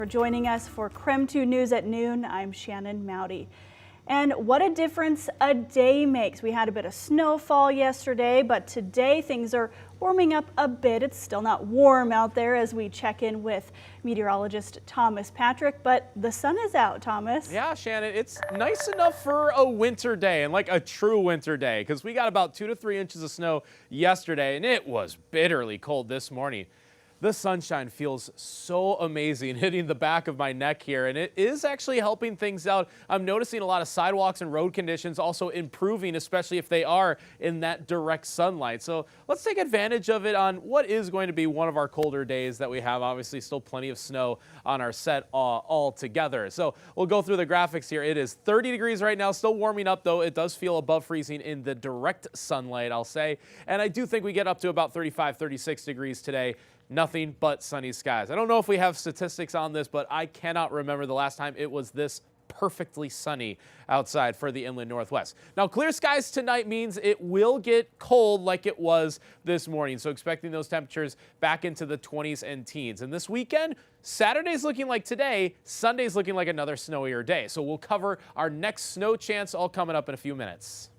For joining us for KREM 2 News at noon, I'm Shannon Mowdy. And what a difference a day makes. We had a bit of snowfall yesterday, but today things are warming up a bit. It's still not warm out there as we check in with meteorologist Thomas Patrick, but the sun is out, Thomas. Yeah, Shannon, it's nice enough for a winter day, and like a true winter day, because we got about 2 to 3 inches of snow yesterday, and it was bitterly cold this morning. The sunshine feels so amazing hitting the back of my neck here, and it is actually helping things out. I'm noticing a lot of sidewalks and road conditions also improving, especially if they are in that direct sunlight. So let's take advantage of it on what is going to be one of our colder days that we have. Obviously, still plenty of snow on our set all together. So we'll go through the graphics here. It is 30 degrees right now, still warming up, though. It does feel above freezing in the direct sunlight, I'll say. And I do think we get up to about 35, 36 degrees today. Nothing but sunny skies. I don't know if we have statistics on this, but I cannot remember the last time it was this perfectly sunny outside for the inland Northwest. Now, clear skies tonight means it will get cold like it was this morning. So expecting those temperatures back into the 20s and teens. And this weekend, Saturday's looking like today, Sunday's looking like another snowier day. So we'll cover our next snow chance all coming up in a few minutes.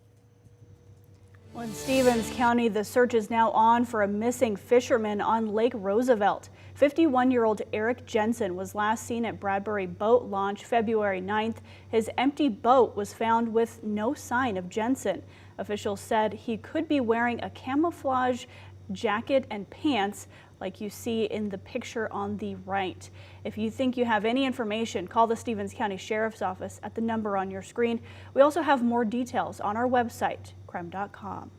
Well, in Stevens County, the search is now on for a missing fisherman on Lake Roosevelt. 51-year-old Eric Jensen was last seen at Bradbury Boat Launch February 9th. His empty boat was found with no sign of Jensen. Officials said he could be wearing a camouflage jacket and pants like you see in the picture on the right. If you think you have any information, call the Stevens County Sheriff's Office at the number on your screen. We also have more details on our website, KREM.com.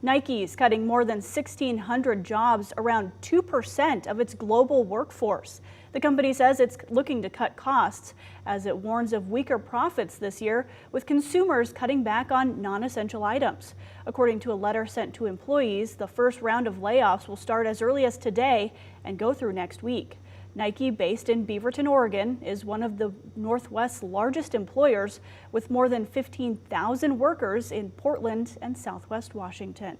Nike's cutting more than 1,600 jobs, around 2% of its global workforce. The company says it's looking to cut costs as it warns of weaker profits this year, with consumers cutting back on non-essential items. According to a letter sent to employees, the first round of layoffs will start as early as today and go through next week. Nike, based in Beaverton, Oregon, is one of the Northwest's largest employers, with more than 15,000 workers in Portland and Southwest Washington.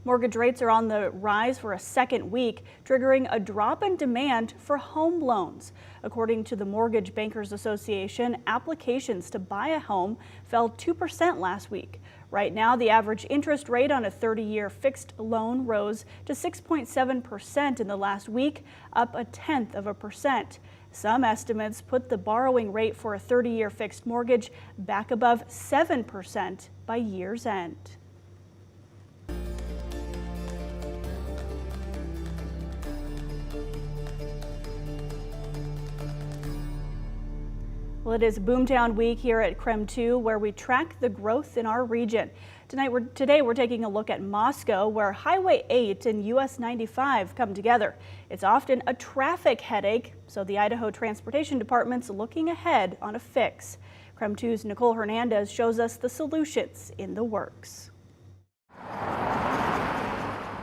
Mortgage rates are on the rise for a second week, triggering a drop in demand for home loans. According to the Mortgage Bankers Association, applications to buy a home fell 2% last week. Right now, the average interest rate on a 30-year fixed loan rose to 6.7% in the last week, up 0.1%. Some estimates put the borrowing rate for a 30-year fixed mortgage back above 7% by year's end. Well, it is Boomtown Week here at KREM 2, where we track the growth in our region. Today we're taking a look at Moscow, where Highway 8 and US 95 come together. It's often a traffic headache, so the Idaho Transportation Department's looking ahead on a fix. KREM 2's Nicole Hernandez shows us the solutions in the works.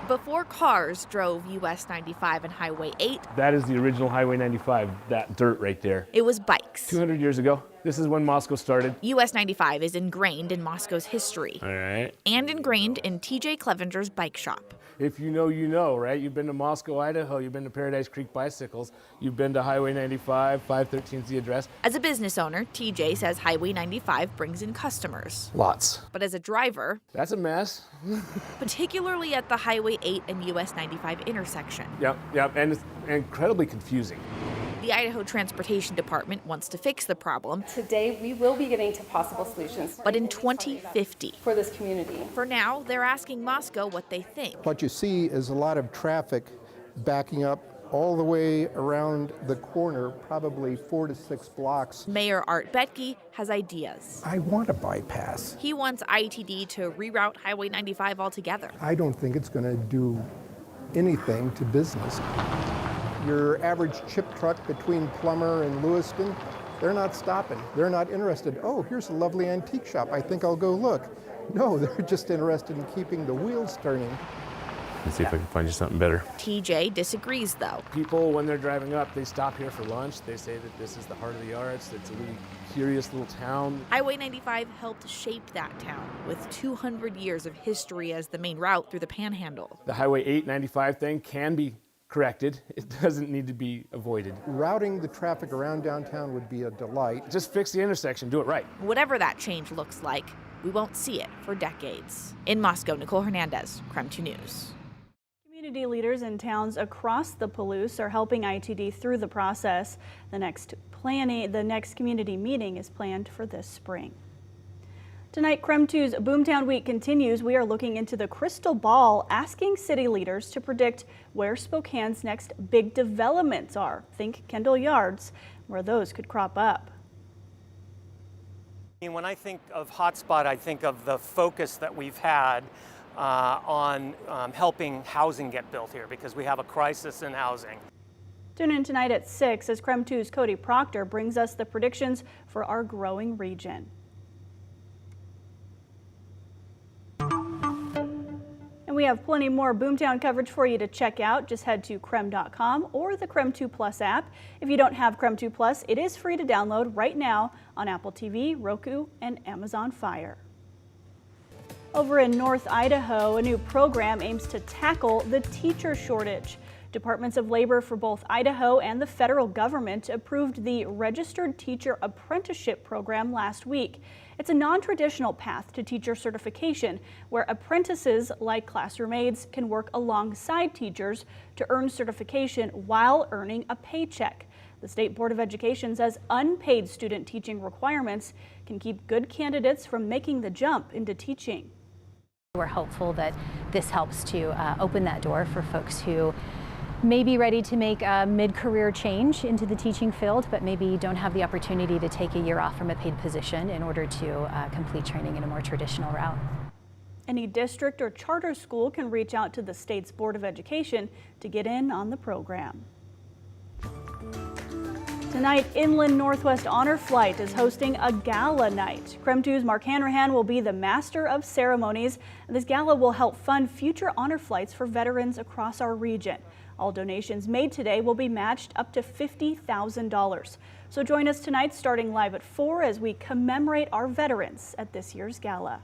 Before cars drove US 95 and Highway 8, that is the original Highway 95, that dirt right there. It was bikes. 200 years ago. This is when Moscow started. US 95 is ingrained in Moscow's history. All right. And ingrained in TJ Clevenger's bike shop. If you know, you know, right? You've been to Moscow, Idaho. You've been to Paradise Creek Bicycles. You've been to Highway 95, 513's the address. As a business owner, TJ says Highway 95 brings in customers. Lots. But as a driver, that's a mess. particularly at the Highway 8 and US 95 intersection. Yep, and it's incredibly confusing. The Idaho Transportation Department wants to fix the problem. Today, we will be getting to possible solutions. But in 2050. For this community. For now, they're asking Moscow what they think. What you see is a lot of traffic backing up all the way around the corner, probably 4 to 6 blocks. Mayor Art Betke has ideas. I want a bypass. He wants ITD to reroute Highway 95 altogether. I don't think it's going to do anything to business. Your average chip truck between Plummer and Lewiston, they're not stopping. They're not interested. Oh, here's a lovely antique shop. I think I'll go look. No, they're just interested in keeping the wheels turning. Let's see if I can find you something better. TJ disagrees, though. People, when they're driving up, they stop here for lunch. They say that this is the heart of the arts. It's a really curious little town. Highway 95 helped shape that town, with 200 years of history as the main route through the Panhandle. The Highway 895 thing can be corrected. It doesn't need to be avoided. Routing the traffic around downtown would be a delight. Just fix the intersection, do it right. Whatever that change looks like, we won't see it for decades. In Moscow, Nicole Hernandez, KREM 2 News. Community leaders in towns across the Palouse are helping ITD through the process. The next community meeting is planned for this spring. Tonight, KREM 2's Boomtown Week continues. We are looking into the crystal ball, asking city leaders to predict where Spokane's next big developments are. Think Kendall Yards, where those could crop up. When I think of hotspot, I think of the focus that we've had on helping housing get built here, because we have a crisis in housing. Tune in tonight at 6 as KREM 2's Cody Proctor brings us the predictions for our growing region. And we have plenty more Boomtown coverage for you to check out. Just head to KREM.com or the KREM 2 Plus app. If you don't have KREM 2 Plus, it is free to download right now on Apple TV, Roku, and Amazon Fire. Over in North Idaho, a new program aims to tackle the teacher shortage. Departments of Labor for both Idaho and the federal government approved the Registered Teacher Apprenticeship Program last week. It's a non-traditional path to teacher certification where apprentices, like classroom aides, can work alongside teachers to earn certification while earning a paycheck. The State Board of Education says unpaid student teaching requirements can keep good candidates from making the jump into teaching. We're hopeful that this helps to open that door for folks who may be ready to make a mid-career change into the teaching field, but maybe don't have the opportunity to take a year off from a paid position in order to complete training in a more traditional route. Any district or charter school can reach out to the state's Board of Education to get in on the program. Tonight, Inland Northwest Honor Flight is hosting a gala night. KREM 2's Mark Hanrahan will be the master of ceremonies. This gala will help fund future honor flights for veterans across our region. All donations made today will be matched up to $50,000. So join us tonight starting live at 4 as we commemorate our veterans at this year's gala.